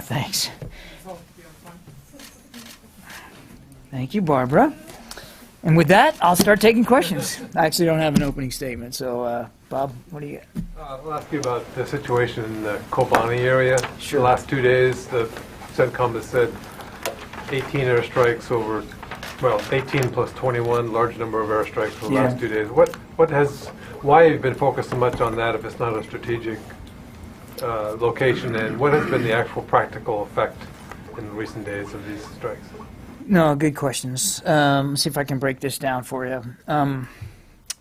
Thanks. Thank you, Barbara. And with that, I'll start taking questions. I actually don't have an opening statement, so Bob, what do you get? I'll ask you about the situation in the Kobani area. Sure. The last 2 days, the CENTCOM has said 18 airstrikes over, well, 18 plus 21, large number of airstrikes for the last 2 days. Why have you been focused so much on that if it's not a strategic location, and what has been the actual practical effect in recent days of these strikes? No, good questions. Let's see if I can break this down for you.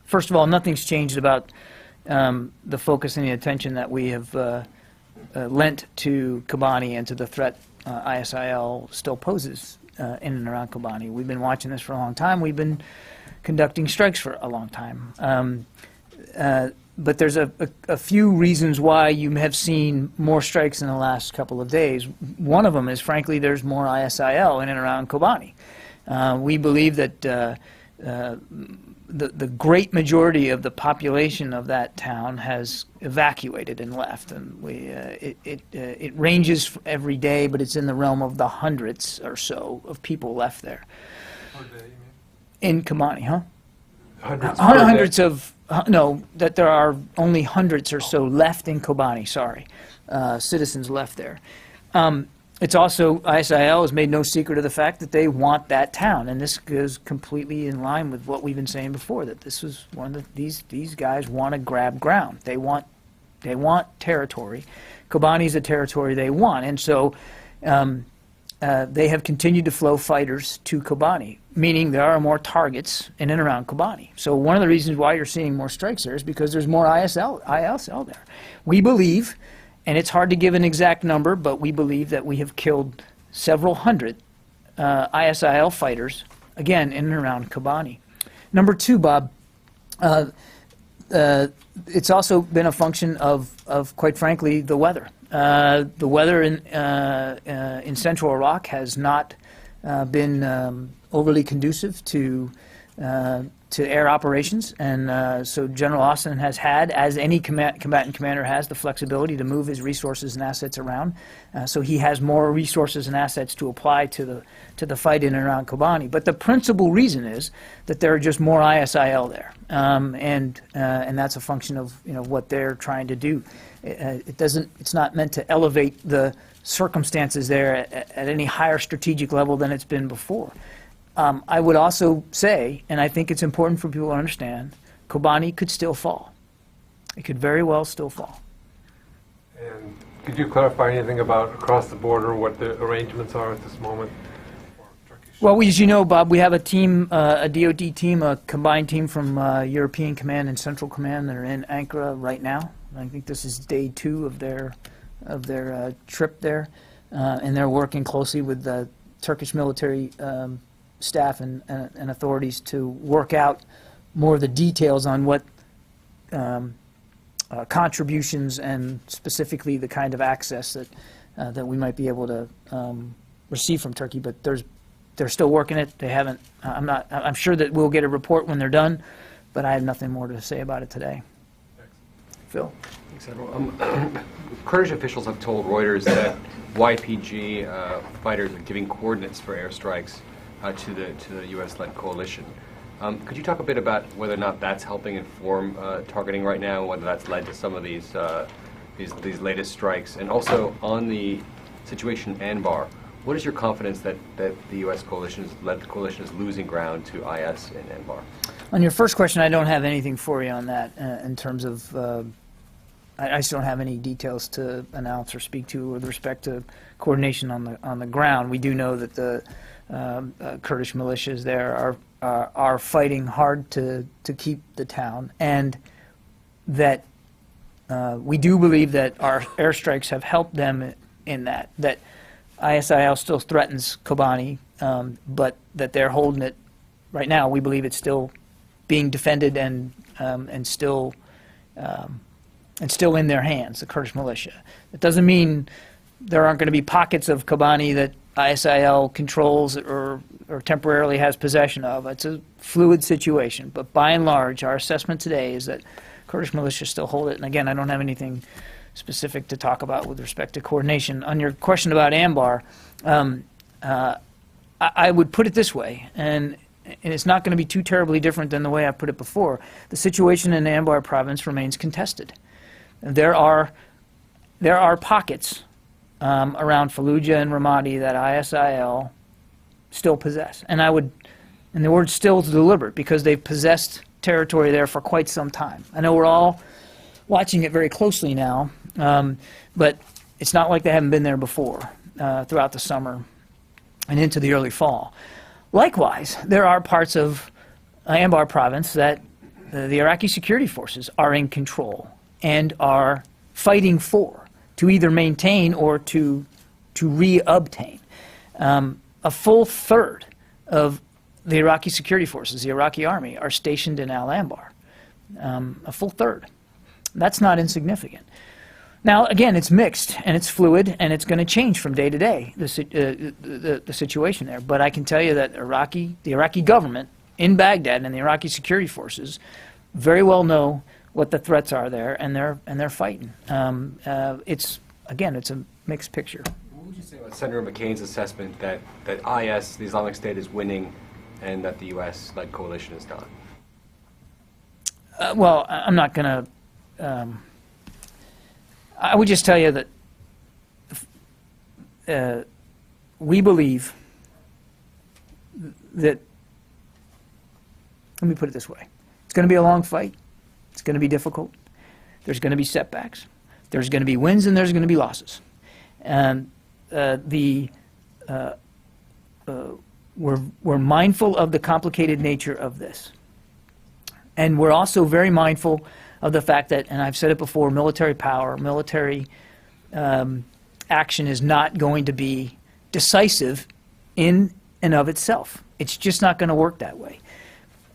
First of all, nothing's changed about the focus and the attention that we have lent to Kobani and to the threat ISIL still poses in and around Kobani. We've been watching this for a long time. We've been conducting strikes for a long time. But there's a few reasons why you have seen more strikes in the last couple of days. One of them is, frankly, there's more ISIL in and around Kobani. We believe that the great majority of the population of that town has evacuated and left, and it ranges every day, but it's in the realm of the hundreds or so of people left there. Per day, you mean? In Kobani, huh? Hundreds of no, that there are only hundreds or so left in Kobani. Sorry, citizens left there. It's also, ISIL has made no secret of the fact that they want that town, and this goes completely in line with what we've been saying before, that this was one of these guys want to grab ground. They want territory. Kobani is a territory they want, and so they have continued to flow fighters to Kobani, meaning there are more targets in and around Kobani. So one of the reasons why you're seeing more strikes there is because there's more ISL there. We believe, and it's hard to give an exact number, but we believe that we have killed several hundred ISIL fighters, again, in and around Kobani. Number two, Bob, it's also been a function of quite frankly, the weather. The weather in central Iraq has not been overly conducive to air operations, and so General Austin has had, as any combatant commander has, the flexibility to move his resources and assets around. So he has more resources and assets to apply to the fight in and around Kobani. But the principal reason is that there are just more ISIL there, and that's a function of what they're trying to do. It's not meant to elevate the circumstances there at any higher strategic level than it's been before. I would also say, and I think it's important for people to understand, Kobani could still fall. It could very well still fall. And could you clarify anything about across the border, what the arrangements are at this moment? Well, as you know, Bob, we have a team, a DoD team, a combined team from European Command and Central Command that are in Ankara right now. I think this is day 2 of their trip there, and they're working closely with the Turkish military staff and authorities to work out more of the details on what contributions and specifically the kind of access that we might be able to receive from Turkey. But they're still working it. They haven't. I'm sure that we'll get a report when they're done, but I have nothing more to say about it today. Phil. Thanks, Admiral. Kurdish officials have told Reuters that YPG fighters are giving coordinates for airstrikes to the U.S.-led coalition. Could you talk a bit about whether or not that's helping inform targeting right now, and whether that's led to some of these latest strikes, and also on the situation in Anbar, what is your confidence that the U.S. coalition-led coalition is losing ground to IS in Anbar? On your first question, I don't have anything for you on that in terms of. I just don't have any details to announce or speak to with respect to coordination on the ground. We do know that the Kurdish militias there are fighting hard to keep the town, and that we do believe that our airstrikes have helped them in that ISIL still threatens Kobani, but that they're holding it right now. We believe it's still being defended and still in their hands, the Kurdish militia. It doesn't mean there aren't going to be pockets of Kobani that ISIL controls or temporarily has possession of. It's a fluid situation, but by and large, our assessment today is that Kurdish militia still hold it. And again, I don't have anything specific to talk about with respect to coordination. On your question about Anbar, I would put it this way, and it's not going to be too terribly different than the way I put it before. The situation in Anbar province remains contested. There are pockets around Fallujah and Ramadi that ISIL still possess. And the word still is deliberate because they've possessed territory there for quite some time. I know we're all watching it very closely now, but it's not like they haven't been there before throughout the summer and into the early fall. Likewise, there are parts of Anbar province that the Iraqi security forces are in control and are fighting for to either maintain or to re-obtain. A full third of the Iraqi security forces, the Iraqi army, are stationed in Al-Anbar. A full third. That's not insignificant. Now, again, it's mixed and it's fluid and it's going to change from day to day, the situation there. But I can tell you that the Iraqi government in Baghdad and the Iraqi security forces very well know what the threats are there, and they're fighting. It's a mixed picture. What would you say about Senator McCain's assessment that IS, the Islamic State, is winning and that the U.S.-led coalition is not? Well, I'm not going to... I would just tell you that we believe that, let me put it this way, it's going to be a long fight, it's going to be difficult, there's going to be setbacks, there's going to be wins and there's going to be losses. And we're mindful of the complicated nature of this. And we're also very mindful of the fact that, and I've said it before, military power, military action is not going to be decisive in and of itself. It's just not going to work that way.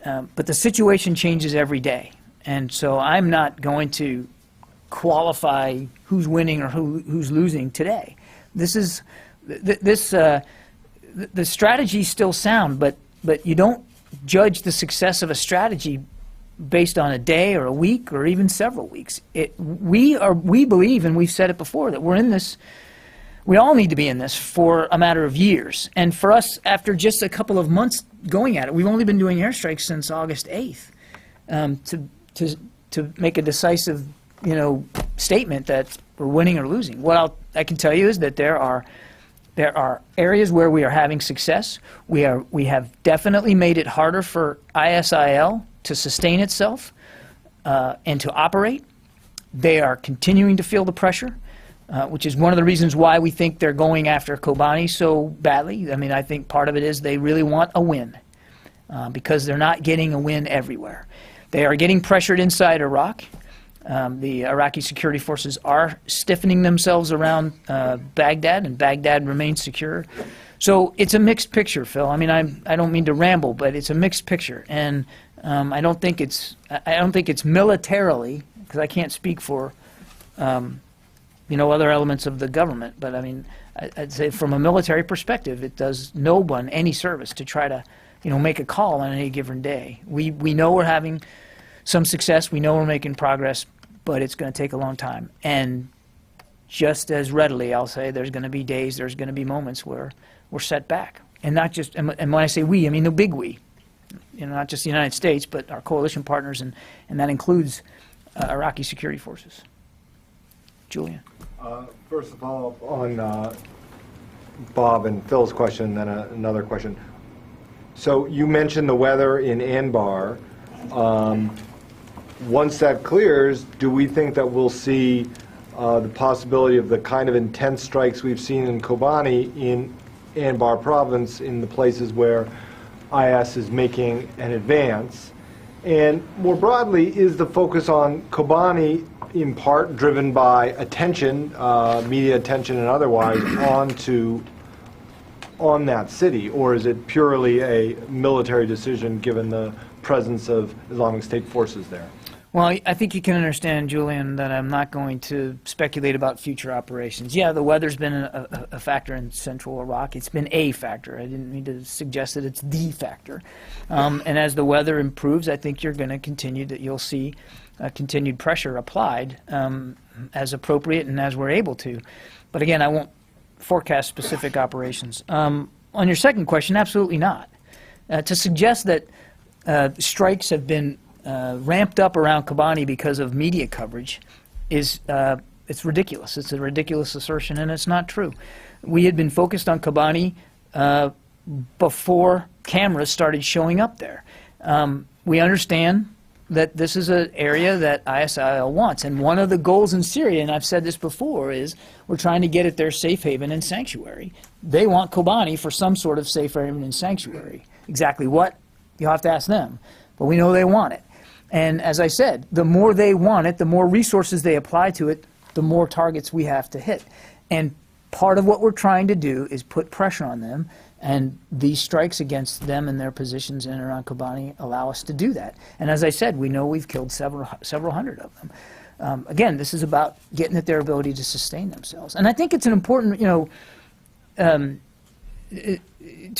But the situation changes every day. And so I'm not going to qualify who's winning or who's losing today. The strategy's still sound, but you don't judge the success of a strategy based on a day or a week or even several weeks. We believe, and we've said it before, that we're in this, we all need to be in this for a matter of years. And for us, after just a couple of months going at it, we've only been doing airstrikes since August 8th to make a decisive, statement that we're winning or losing. What I can tell you is that there are areas where we are having success. We have definitely made it harder for ISIL to sustain itself and to operate. They are continuing to feel the pressure, which is one of the reasons why we think they're going after Kobani so badly. I mean, I think part of it is they really want a win because they're not getting a win everywhere. They are getting pressured inside Iraq. The Iraqi security forces are stiffening themselves around Baghdad, and Baghdad remains secure. So it's a mixed picture, Phil. I mean, I don't mean to ramble, but it's a mixed picture, and I don't think it's militarily, because I can't speak for other elements of the government. But I mean, I'd say from a military perspective, it does no one any service to try to make a call on any given day. We know we're having some success. We know we're making progress, but it's going to take a long time. And just as readily, I'll say, there's going to be days, there's going to be moments where we're set back. And not just, and when I say we, I mean the big we. Not just the United States, but our coalition partners, and that includes Iraqi security forces. Julian. First of all, on Bob and Phil's question, and then another question. So you mentioned the weather in Anbar. Once that clears, do we think that we'll see the possibility of the kind of intense strikes we've seen in Kobani in Anbar province in the places where IS is making an advance? And more broadly, is the focus on Kobani in part driven by attention, media attention and otherwise, on that city, or is it purely a military decision given the presence of Islamic State forces there? Well, I think you can understand, Julian, that I'm not going to speculate about future operations. Yeah, the weather's been a factor in central Iraq. It's been a factor. I didn't mean to suggest that it's the factor. And as the weather improves, I think you're going to continue that you'll see continued pressure applied. as appropriate and as we're able to. But again, I won't forecast specific operations. On your second question, absolutely not. To suggest that strikes have been ramped up around Kobani because of media coverage is it's ridiculous. It's a ridiculous assertion, and it's not true. We had been focused on Kobani before cameras started showing up there. We understand that this is an area that ISIL wants, and one of the goals in Syria, and I've said this before, is we're trying to get at their safe haven and sanctuary. They want Kobani for some sort of safe haven and sanctuary. Exactly what? You'll have to ask them. But we know they want it. And as I said, the more they want it, the more resources they apply to it, the more targets we have to hit. And part of what we're trying to do is put pressure on them, and these strikes against them and their positions in and around Kobani allow us to do that. And as I said, we know we've killed several hundred of them. Again, this is about getting at their ability to sustain themselves. And I think it's an important, to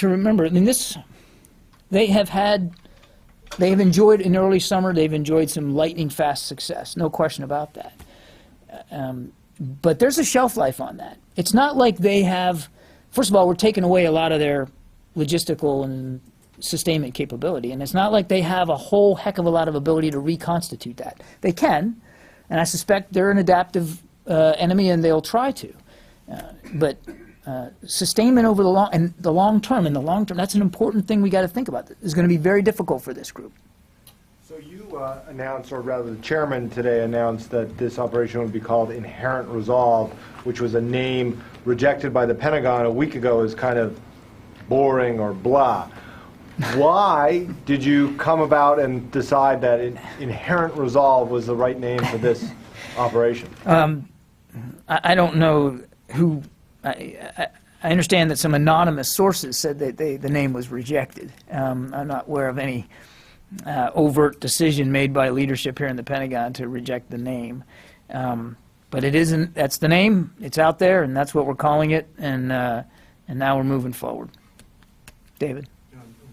remember, I mean, they have enjoyed, in early summer, they've enjoyed some lightning fast success, no question about that. But there's a shelf life on that. It's not like they have, first of all, we're taking away a lot of their logistical and sustainment capability, and it's not like they have a whole heck of a lot of ability to reconstitute that. They can, and I suspect they're an adaptive enemy, and they'll try to. But sustainment over the long term, that's an important thing we got to think about. It's going to be very difficult for this group. So you announced, or rather the chairman today announced, that this operation would be called Inherent Resolve, which was a name rejected by the Pentagon a week ago as kind of boring or blah. Why did you come about and decide that Inherent Resolve was the right name for this operation? I don't know who. I understand that some anonymous sources said that the name was rejected. I'm not aware of any overt decision made by leadership here in the Pentagon to reject the name. But it isn't, that's the name, it's out there, and that's what we're calling it, and now we're moving forward. David?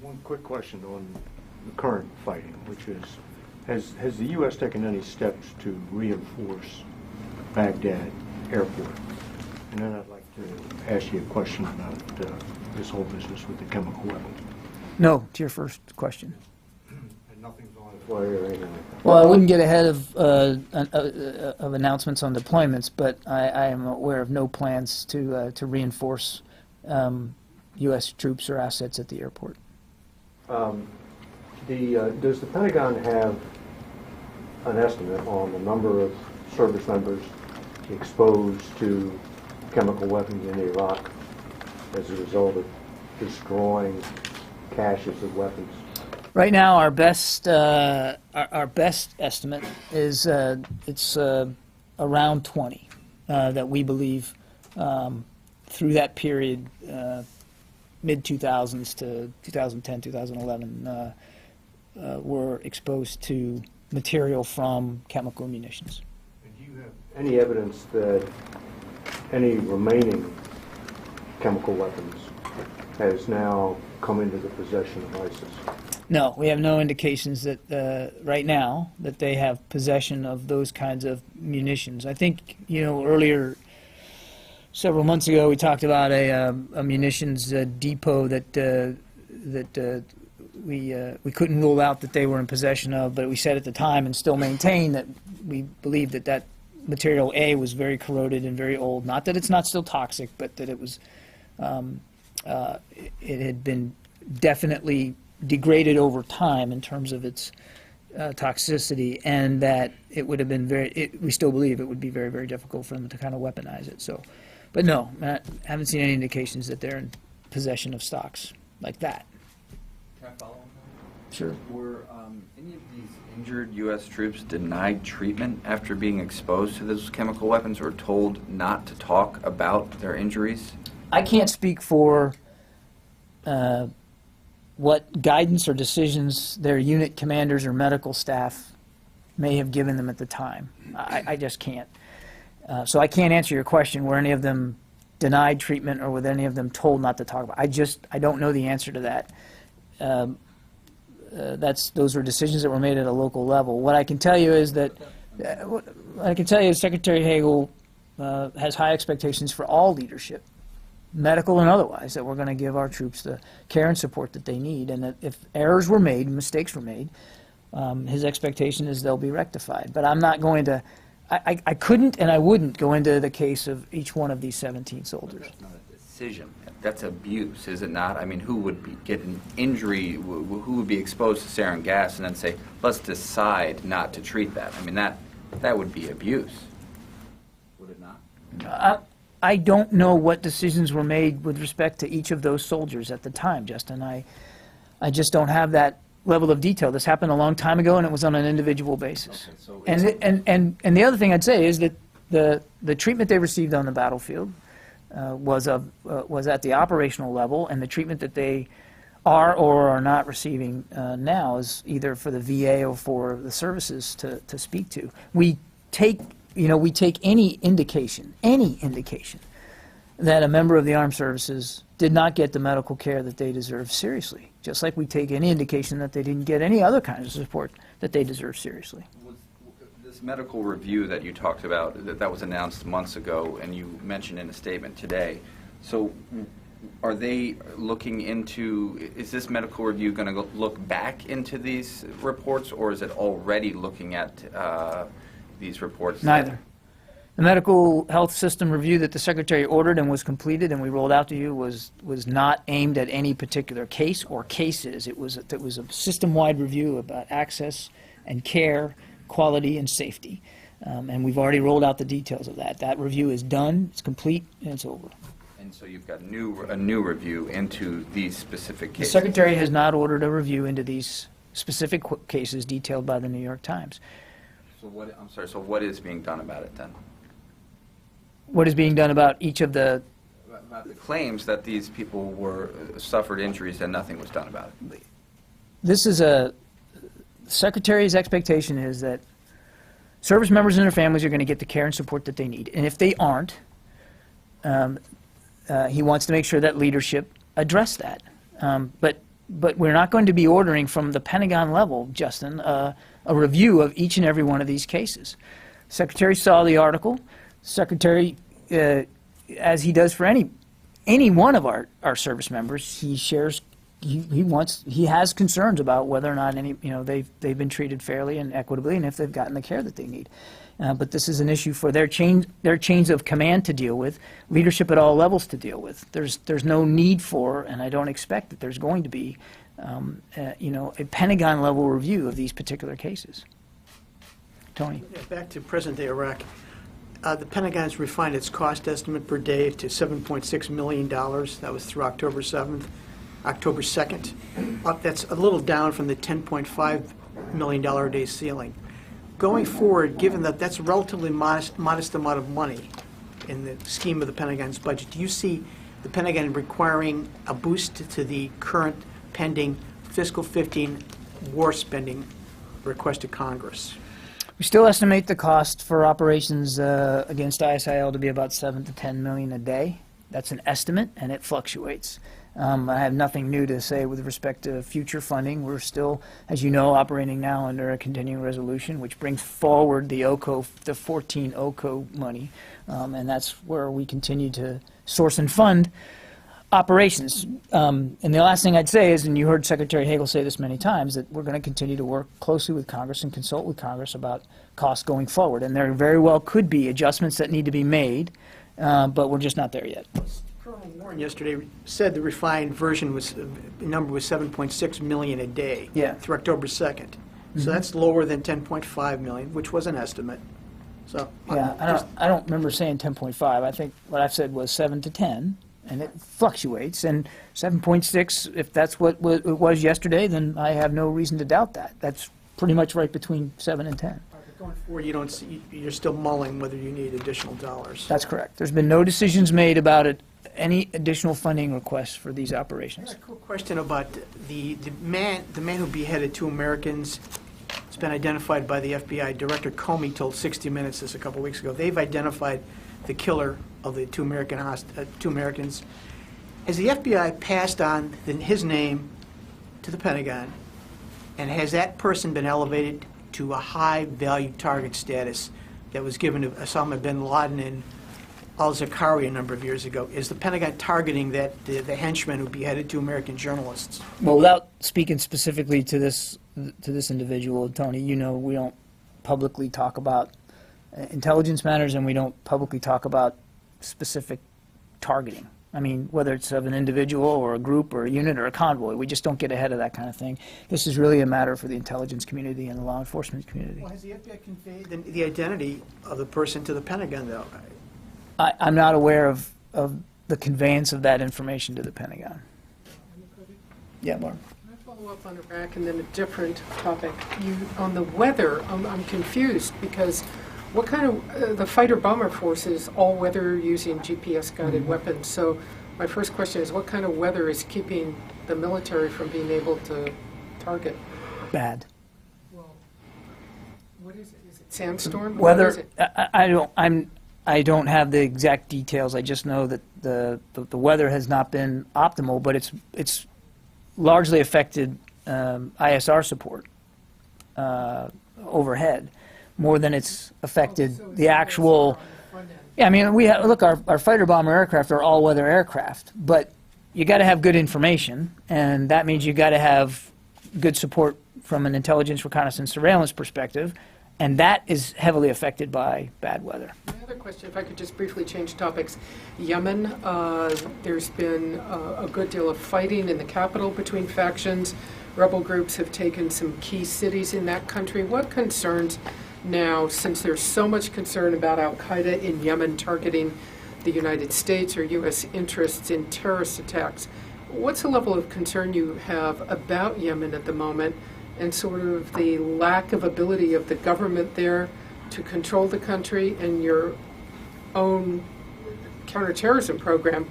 One quick question on the current fighting, which is, has the U.S. taken any steps to reinforce Baghdad Airport? And then I'd like to ask you a question about this whole business with the chemical weapons. No, to your first question. And nothing's on its way or anything like that? Well, I wouldn't get ahead of announcements on deployments, but I am aware of no plans to reinforce U.S. troops or assets at the airport. Does the Pentagon have an estimate on the number of service members exposed to chemical weapons in Iraq as a result of destroying caches of weapons? Right now, our best estimate is it's around 20 that we believe through that period, mid-2000s to 2010, 2011, were exposed to material from chemical munitions. And do you have any evidence that any remaining chemical weapons has now come into the possession of ISIS? No, we have no indications that right now that they have possession of those kinds of munitions. I think, earlier, several months ago, we talked about a munitions depot that we couldn't rule out that they were in possession of, but we said at the time and still maintain that we believe that material A was very corroded and very old. Not that it's not still toxic, but that it was it had been definitely degraded over time in terms of its toxicity, and that it would have been we still believe it would be very, very difficult for them to kind of weaponize it. So, but no, I haven't seen any indications that they're in possession of stocks like that. Can I follow on that? Sure. Were any of these injured U.S. troops denied treatment after being exposed to those chemical weapons, or told not to talk about their injuries? I can't speak for what guidance or decisions their unit commanders or medical staff may have given them at the time. I just can't. So I can't answer your question, were any of them denied treatment or were any of them told not to talk about it. I don't know the answer to that. Those were decisions that were made at a local level. What I can tell you is that What I can tell you is Secretary Hagel has high expectations for all leadership, medical and otherwise, that we're going to give our troops the care and support that they need, and that if errors were made, mistakes were made, his expectation is they'll be rectified. But I'm not going to, I couldn't and I wouldn't go into the case of each one of these 17 soldiers. That's not a decision. That's abuse, is it not? I mean, who would get an injury, who would be exposed to sarin gas and then say, let's decide not to treat that? I mean, that would be abuse, would it not? I don't know what decisions were made with respect to each of those soldiers at the time, Justin. I just don't have that level of detail. This happened a long time ago, and it was on an individual basis. Okay, so And the other thing I'd say is that the treatment they received on the battlefield was at the operational level, and the treatment that they are or are not receiving now is either for the VA or for the services to speak to. We take any indication that a member of the armed services did not get the medical care that they deserve seriously, just like we take any indication that they didn't get any other kind of support that they deserve seriously. This medical review that you talked about, that was announced months ago, and you mentioned in a statement today, so are they looking into, is this medical review going to look back into these reports, or is it already looking at these reports? Neither. The medical health system review that the Secretary ordered and was completed and we rolled out to you was not aimed at any particular case or cases. It was a system-wide review about access and care, quality and safety. And we've already rolled out the details of that. That review is done, it's complete, and it's over. And so you've got a new review into these specific The cases? Secretary has not ordered a review into these specific cases detailed by the New York Times. So so what is being done about it then? What is being done about each of the About the claims that these people suffered injuries and nothing was done about it. This is the Secretary's expectation is that service members and their families are going to get the care and support that they need. And if they aren't, he wants to make sure that leadership address that. But we're not going to be ordering from the Pentagon level, Justin, a review of each and every one of these cases. Secretary saw the article. Secretary, as he does for any one of our service members, he shares. He has concerns about whether or not they've been treated fairly and equitably, and if they've gotten the care that they need. But this is an issue for their chains of command to deal with, leadership at all levels to deal with. There's no need for, and I don't expect that there's going to be, a Pentagon level review of these particular cases. Tony. Yeah, back to present-day Iraq. The Pentagon's refined its cost estimate per day to $7.6 million. That was through October 7th. October 2nd. That's a little down from the $10.5 million a day ceiling. Going forward, given that that's a relatively modest amount of money in the scheme of the Pentagon's budget, do you see the Pentagon requiring a boost to the current pending fiscal 15 war spending request to Congress? We still estimate the cost for operations against ISIL to be about $7 to $10 million a day. That's an estimate, and it fluctuates. I have nothing new to say with respect to future funding. We're still, as you know, operating now under a continuing resolution, which brings forward the 14 OCO money, and that's where we continue to source and fund operations. And the last thing I'd say is, and you heard Secretary Hagel say this many times, that we're going to continue to work closely with Congress and consult with Congress about costs going forward. And there very well could be adjustments that need to be made, but we're just not there yet. Colonel Warren yesterday said the refined version the number was 7.6 million a day through October 2nd. So that's lower than 10.5 million, which was an estimate. So yeah, I don't remember saying 10.5. I think what I've said was 7 to 10, and it fluctuates. And 7.6, if that's what it was yesterday, then I have no reason to doubt that. That's pretty much right between 7 and 10. going forward, you're still mulling whether you need additional dollars. That's correct. There's been no decisions made about it, any additional funding requests for these operations. I have a cool question about the man who beheaded 2 Americans. It's been identified by the FBI. Director Comey told 60 Minutes this a couple weeks ago. They've identified the killer of the 2 Americans. Has the FBI passed on his name to the Pentagon, and has that person been elevated to a high-value target status that was given to Osama bin Laden and al-Zakari a number of years ago. Is the Pentagon targeting that the henchmen who beheaded 2 American journalists? Well, without speaking specifically to this individual, Tony, you know we don't publicly talk about intelligence matters, and we don't publicly talk about specific targeting. I mean, whether it's of an individual or a group or a unit or a convoy, we just don't get ahead of that kind of thing. This is really a matter for the intelligence community and the law enforcement community. Well, has the FBI conveyed the identity of the person to the Pentagon, though? I'm not aware of the conveyance of that information to the Pentagon. Yeah, Mark. Can I follow up on Iraq and then a different topic? On the weather, I'm confused because what kind of, the fighter bomber force is all weather using GPS guided weapons. So my first question is, what kind of weather is keeping the military from being able to target? Bad. Well, what is it? Is it sandstorm? Weather. What is it? I don't have the exact details. I just know that the weather has not been optimal, but it's largely affected ISR support overhead more than it's affected the actual. Yeah, I mean, look, our fighter bomber aircraft are all-weather aircraft, but you got to have good information, and that means you got to have good support from an intelligence, reconnaissance, surveillance perspective, and that is heavily affected by bad weather. My other question, if I could just briefly change topics. Yemen, there's been a good deal of fighting in the capital between factions. Rebel groups have taken some key cities in that country. What concerns now, since there's so much concern about al-Qaeda in Yemen targeting the United States or U.S. interests in terrorist attacks, what's the level of concern you have about Yemen at the moment and sort of the lack of ability of the government there to control the country and your own counterterrorism program,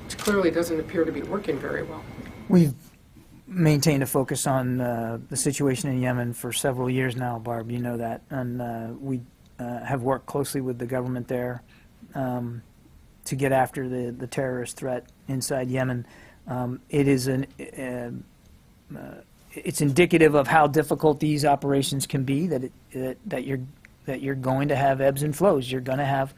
which clearly doesn't appear to be working very well? We've maintained a focus on the situation in Yemen for several years now, Barb, you know that, and we have worked closely with the government there to get after the terrorist threat inside Yemen. It is it's indicative of how difficult these operations can be, that you're going to have ebbs and flows. You're going to have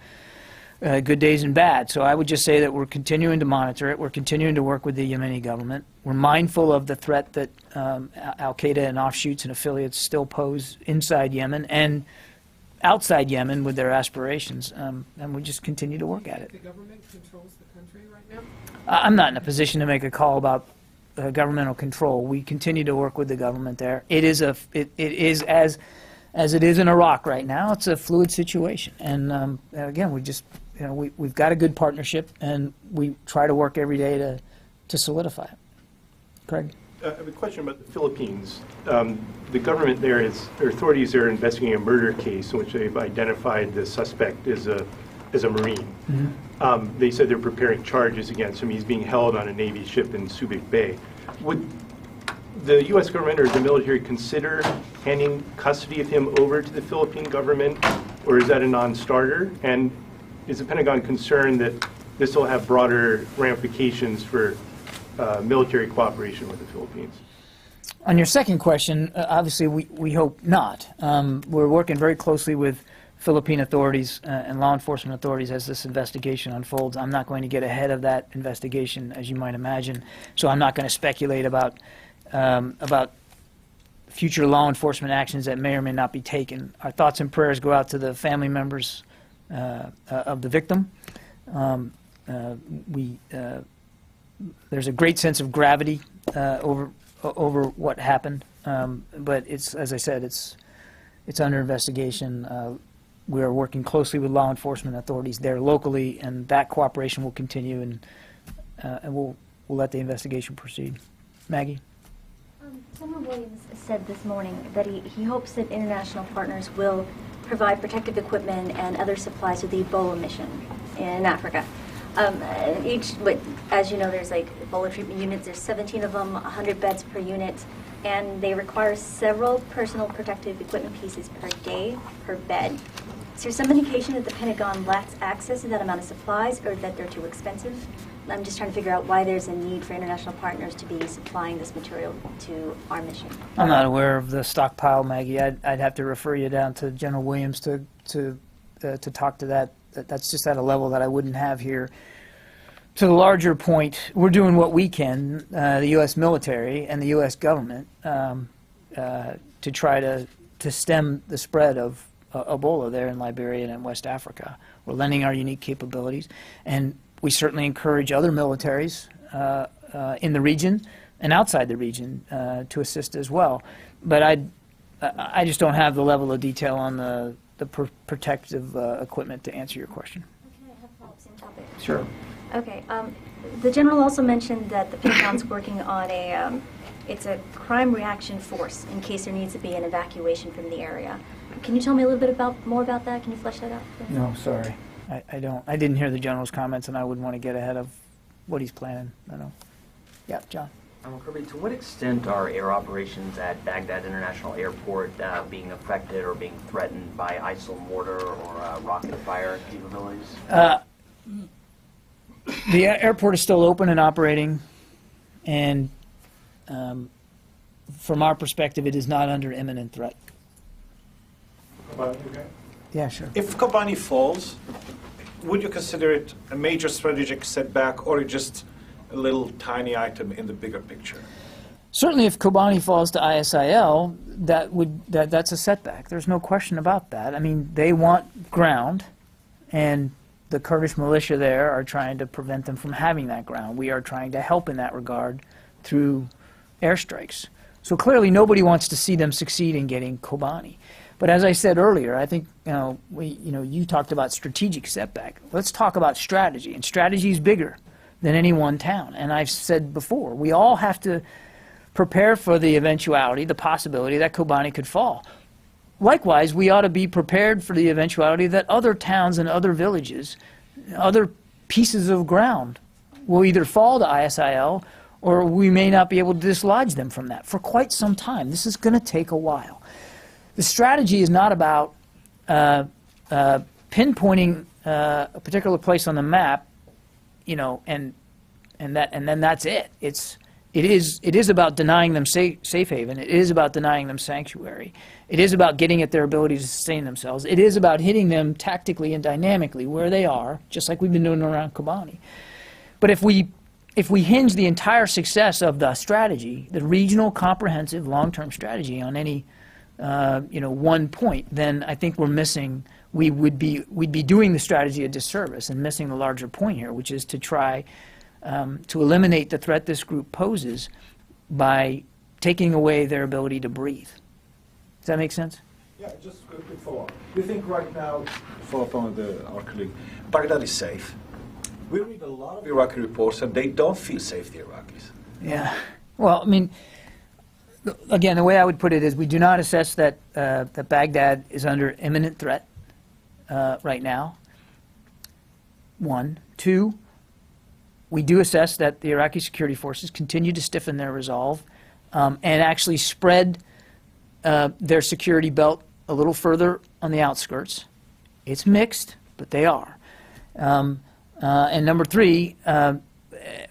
good days and bad. So I would just say that we're continuing to monitor it. We're continuing to work with the Yemeni government. We're mindful of the threat that al-Qaeda and offshoots and affiliates still pose inside Yemen and outside Yemen with their aspirations, and we just continue to work at it. The government controls the country right now? I'm not in a position to make a call about governmental control. We continue to work with the government there. It is as it is in Iraq right now. It's a fluid situation, and again, we've got a good partnership, and we try to work every day to solidify it. Craig? I have a question about the Philippines. The government there, their authorities are investigating a murder case in which they've identified the suspect as a Marine. Mm-hmm. They said they're preparing charges against him. He's being held on a Navy ship in Subic Bay. Would the U.S. government or the military consider handing custody of him over to the Philippine government, or is that a non-starter? And is the Pentagon concerned that this will have broader ramifications for military cooperation with the Philippines? On your second question, obviously we hope not. We're working very closely with Philippine authorities and law enforcement authorities as this investigation unfolds. I'm not going to get ahead of that investigation, as you might imagine, so I'm not going to speculate about future law enforcement actions that may or may not be taken. Our thoughts and prayers go out to the family members of the victim. There's a great sense of gravity over what happened, but it's, as I said, it's under investigation. We are working closely with law enforcement authorities there locally, and that cooperation will continue, and we'll let the investigation proceed. Maggie? Senator Williams said this morning that he hopes that international partners will provide protective equipment and other supplies to the Ebola mission in Africa. As you know, there's like Ebola treatment units. There's 17 of them, 100 beds per unit, and they require several personal protective equipment pieces per day, per bed. Is there some indication that the Pentagon lacks access to that amount of supplies, or that they're too expensive? I'm just trying to figure out why there's a need for international partners to be supplying this material to our mission. I'm not aware of the stockpile, Maggie. I'd have to refer you down to General Williams to talk to that. That's just at a level that I wouldn't have here. To the larger point, we're doing what we can, the U.S. military and the U.S. government, to try to stem the spread of Ebola there in Liberia and in West Africa. We're lending our unique capabilities, and we certainly encourage other militaries in the region and outside the region to assist as well. But I just don't have the level of detail on the protective equipment to answer your question. Can I have a follow-up, same topic? Sure. Okay. The general also mentioned that the Pentagon's working on it's a crime reaction force in case there needs to be an evacuation from the area. Can you tell me a little bit more about that? Can you flesh that out? No, sorry. I don't. I didn't hear the general's comments, and I wouldn't want to get ahead of what he's planning. I know. Yeah, John. Kirby, to what extent are air operations at Baghdad International Airport being affected or being threatened by ISIL mortar or rocket fire capabilities? The airport is still open and operating, and from our perspective, it is not under imminent threat. Yeah, sure. If Kobani falls, would you consider it a major strategic setback or just a little tiny item in the bigger picture? Certainly, if Kobani falls to ISIL, that's a setback. There's no question about that. I mean, they want ground, and the Kurdish militia there are trying to prevent them from having that ground. We are trying to help in that regard through airstrikes. So clearly, nobody wants to see them succeed in getting Kobani. But as I said earlier, I think you talked about strategic setback. Let's talk about strategy, and strategy is bigger than any one town. And I've said before, we all have to prepare for the eventuality, the possibility that Kobani could fall. Likewise, we ought to be prepared for the eventuality that other towns and other villages, other pieces of ground, will either fall to ISIL or we may not be able to dislodge them from that for quite some time. This is going to take a while. The strategy is not about pinpointing a particular place on the map, and then that's it. It is about denying them safe haven. It is about denying them sanctuary. It is about getting at their ability to sustain themselves. It is about hitting them tactically and dynamically where they are, just like we've been doing around Kobani. But if we hinge the entire success of the strategy, the regional, comprehensive, long-term strategy, on any one point, then I think we'd be doing the strategy a disservice and missing the larger point here, which is to try to eliminate the threat this group poses by taking away their ability to breathe. Does that make sense? Yeah, just a quick follow-up. Do you think right now, follow up on our colleague, Baghdad is safe? We read a lot of Iraqi reports and they don't feel safe, the Iraqis. Yeah. Well, I mean, again, the way I would put it is we do not assess that Baghdad is under imminent threat right now. One. Two, we do assess that the Iraqi security forces continue to stiffen their resolve and actually spread their security belt a little further on the outskirts. It's mixed, but they are. And number three,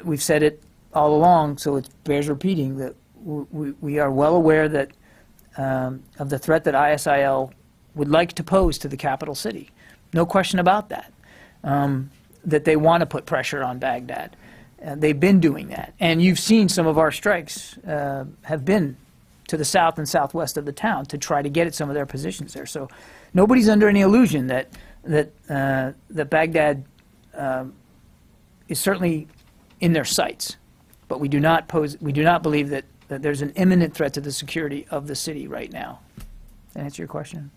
we've said it all along, so it bears repeating, that we are well aware that of the threat that ISIL would like to pose to the capital city. No question about that. That they want to put pressure on Baghdad. They've been doing that. And you've seen some of our strikes have been to the south and southwest of the town to try to get at some of their positions there. So nobody's under any illusion that Baghdad is certainly in their sights. But we do not believe that there's an imminent threat to the security of the city right now. Does that answer your question?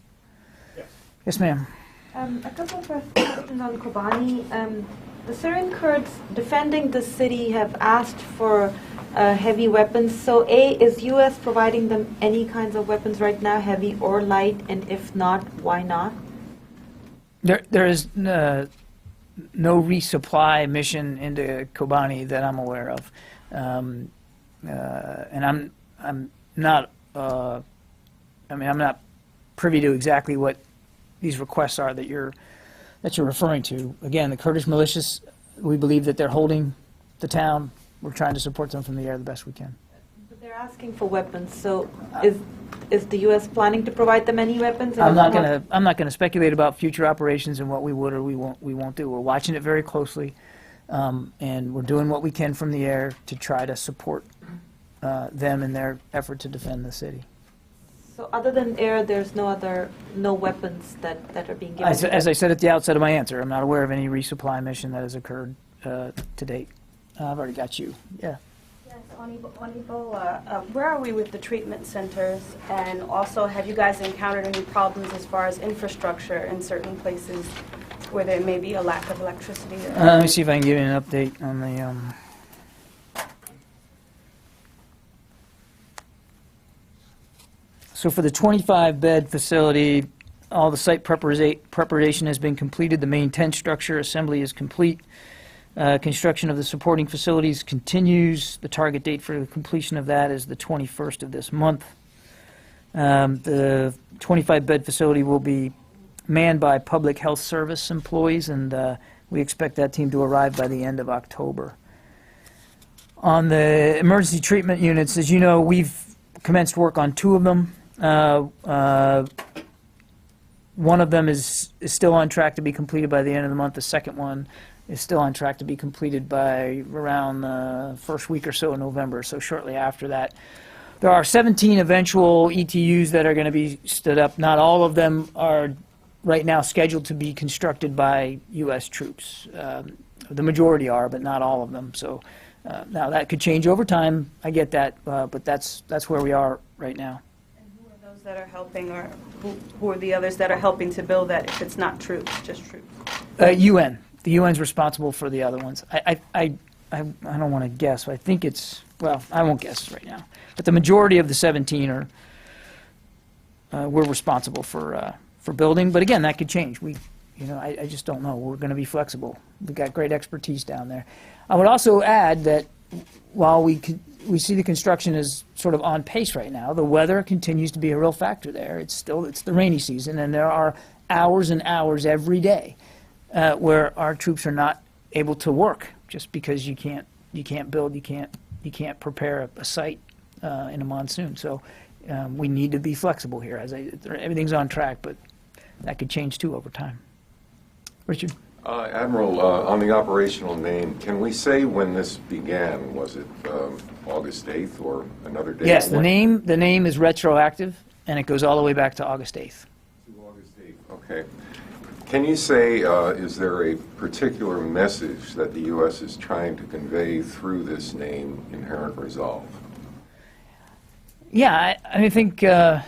Yes. Yes, ma'am. A couple of questions on Kobani. The Syrian Kurds defending the city have asked for heavy weapons. So A, is U.S. providing them any kinds of weapons right now, heavy or light? And if not, why not? There is no resupply mission into Kobani that I'm aware of. And I'm not privy to exactly what these requests are that you're referring to. Again, the Kurdish militias, we believe that they're holding the town. We're trying to support them from the air the best we can. But they're asking for weapons, so is the U.S. planning to provide them any weapons? I'm not gonna speculate about future operations and what we would or we won't do. We're watching it very closely, and we're doing what we can from the air to try to support them in their effort to defend the city. So other than air, there's no weapons that are being given? As I said at the outset of my answer, I'm not aware of any resupply mission that has occurred to date. I've already got you. Yeah. Yes, on Ebola, where are we with the treatment centers? And also, have you guys encountered any problems as far as infrastructure in certain places where there may be a lack of electricity? Let me see if I can give you an update on the... So for the 25-bed facility, all the site preparation has been completed. The main tent structure assembly is complete. Construction of the supporting facilities continues. The target date for the completion of that is the 21st of this month. The 25-bed facility will be manned by public health service employees, and we expect that team to arrive by the end of October. On the emergency treatment units, as you know, we've commenced work on 2 of them. One of them is still on track to be completed by the end of the month. The second one is still on track to be completed by around the first week or so in November, so shortly after that. There are 17 eventual ETUs that are going to be stood up. Not all of them are right now scheduled to be constructed by U.S. troops. The majority are, but not all of them. So now that could change over time. I get that, but that's where we are right now. That are helping, or who are the others that are helping to build that if it's not troops, just troops? UN. The UN's responsible for the other ones. I don't want to guess. I think it's, well, I won't guess right now. But the majority of the 17 are we're responsible for building. But again, that could change. I just don't know. We're going to be flexible. We've got great expertise down there. I would also add that while we see the construction is sort of on pace right now, the weather continues to be a real factor there. It's the rainy season, and there are hours and hours every day where our troops are not able to work just because you can't build, you can't prepare a site in a monsoon. So we need to be flexible here. Everything's on track, but that could change too over time. Richard? Admiral, on the operational name, can we say when this began? Was it August 8th or another date? Yes, the name is retroactive, and it goes all the way back to August 8th. To August 8th, okay. Can you say, is there a particular message that the U.S. is trying to convey through this name, Inherent Resolve? Yeah, I think I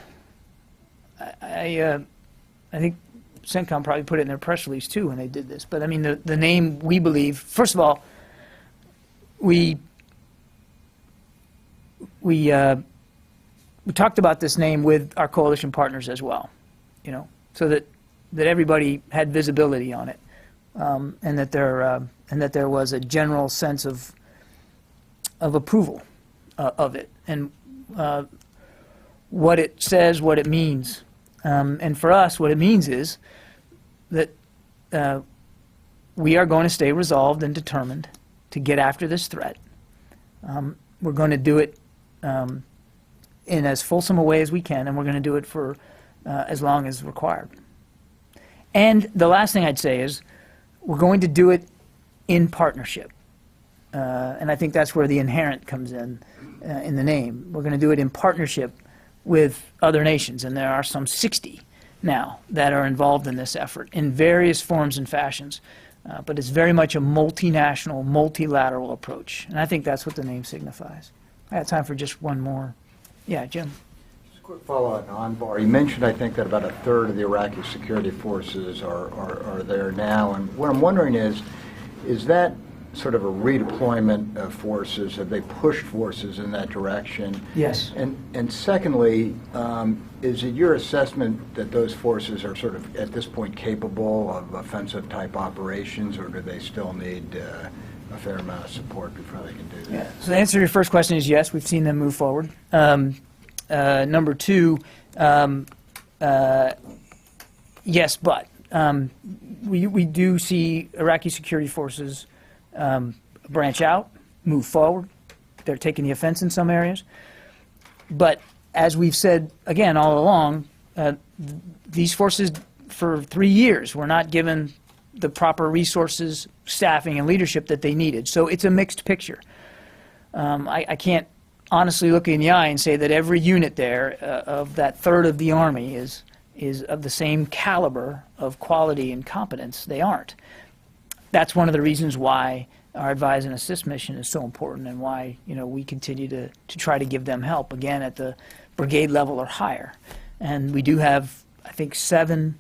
think CENTCOM probably put it in their press release too when they did this. But I mean, the name, we believe, first of all, we talked about this name with our coalition partners as well, so that everybody had visibility on it, and that there was a general sense of approval of it, and what it says, what it means. And for us, what it means is that we are going to stay resolved and determined to get after this threat. We're going to do it in as fulsome a way as we can, and we're going to do it for as long as required. And the last thing I'd say is we're going to do it in partnership. And I think that's where the inherent comes in the name. We're going to do it in partnership with other nations, and there are some 60 now that are involved in this effort in various forms and fashions. But it's very much a multinational, multilateral approach, and I think that's what the name signifies. I have time for just one more. Yeah, Jim. Just a quick follow-up on Bar. You mentioned, I think, that about a third of the Iraqi security forces are there now, and what I'm wondering is that sort of a redeployment of forces? Have they pushed forces in that direction? Yes. And secondly, is it your assessment that those forces are sort of at this point capable of offensive type operations, or do they still need a fair amount of support before they can do that? Yeah. So the answer to your first question is yes, we've seen them move forward. Number two, yes, but we do see Iraqi security forces branch out move forward. They're taking the offense in some areas. But as we've said, again, all along, these forces for 3 years were not given the proper resources, staffing, and leadership that they needed. So it's a mixed picture. I can't honestly look in the eye and say that every unit there of that third of the Army is of the same caliber of quality and competence. They aren't. That's one of the reasons why our advise and assist mission is so important, and why we continue to try to give them help, again, at the brigade level or higher. And we do have, I think, 7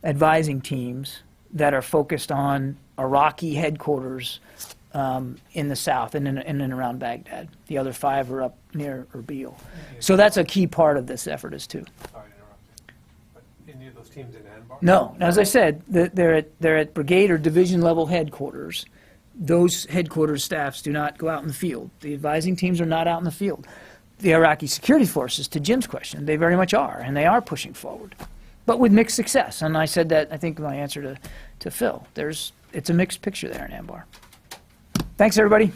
advising teams that are focused on Iraqi headquarters in the south and in and around Baghdad. The other 5 are up near Erbil. So that's a key part of this effort is too. Sorry to interrupt you. But any of those teams in Anbar? No, as I said, they're at brigade or division level headquarters. Those headquarters staffs do not go out in the field. The advising teams are not out in the field. The Iraqi security forces, to Jim's question, they very much are, and they are pushing forward, but with mixed success. And I said that, I think, in my answer to Phil. It's a mixed picture there in Anbar. Thanks, everybody.